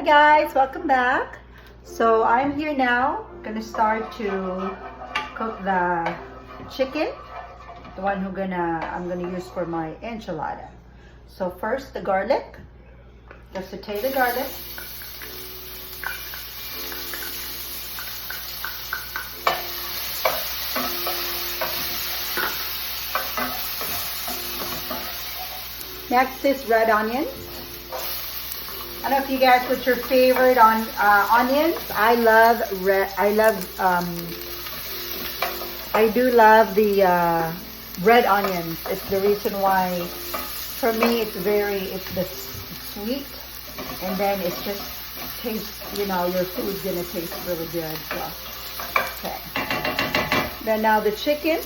guys, welcome back. So I'm here now, gonna start to cook the chicken, the one I'm gonna use for my enchilada. So first the garlic, just saute the garlic. Next is red onions. I don't know if you guys put your favorite on onions. I do love the red onions. It's the reason why, for me, it's the sweet, and then it's just tastes. You know, your food's gonna taste really good. So, okay. Then now the chicken.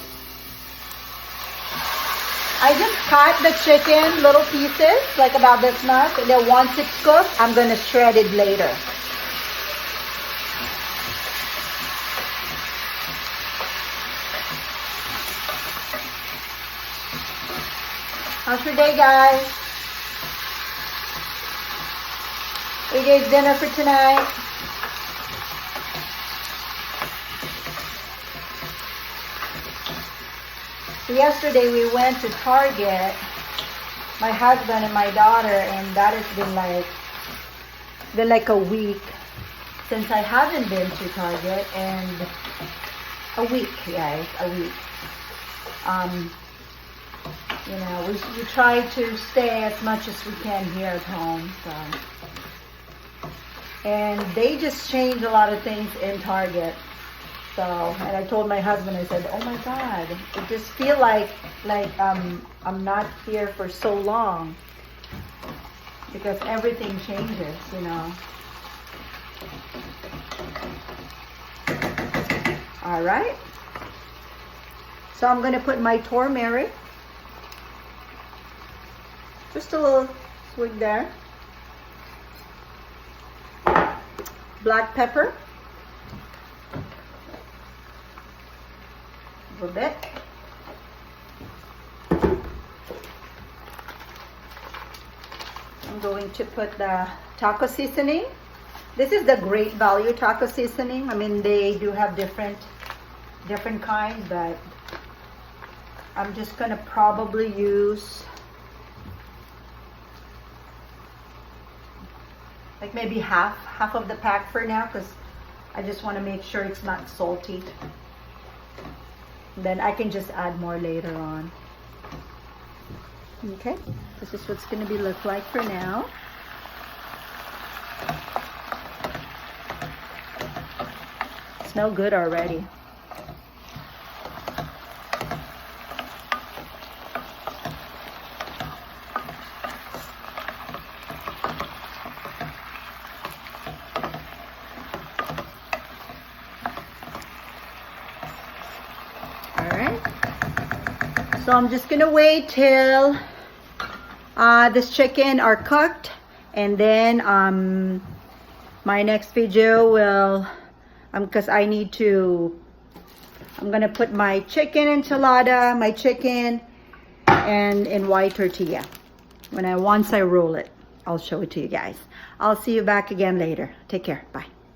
I just cut the chicken little pieces, like about this much, and then once it's cooked, I'm gonna shred it later. How's your day, guys? You guys dinner for tonight? Yesterday we went to Target, my husband and my daughter, and that has been like a week since I haven't been to Target, and a week, guys, a week. You know, we try to stay as much as we can here at home, so. And they just changed a lot of things in Target. So, and I told my husband, I said, oh my God, it just feel like I'm not here for so long, because everything changes, you know. All right. So I'm going to put my turmeric, just a little swig there. Black pepper. A little bit. I'm going to put the taco seasoning. This is the Great Value taco seasoning. I mean, they do have different kinds, but I'm just gonna probably use like maybe half of the pack for now, because I just want to make sure it's not salty. Then I can just add more later on. Okay, this is what's going to look like for now. Smell good already. So I'm just gonna wait till this chicken are cooked, and then my next video will because I'm gonna put my chicken enchilada, my chicken, and in white tortilla. Once I roll it, I'll show it to you guys. I'll see you back again later. Take care. Bye.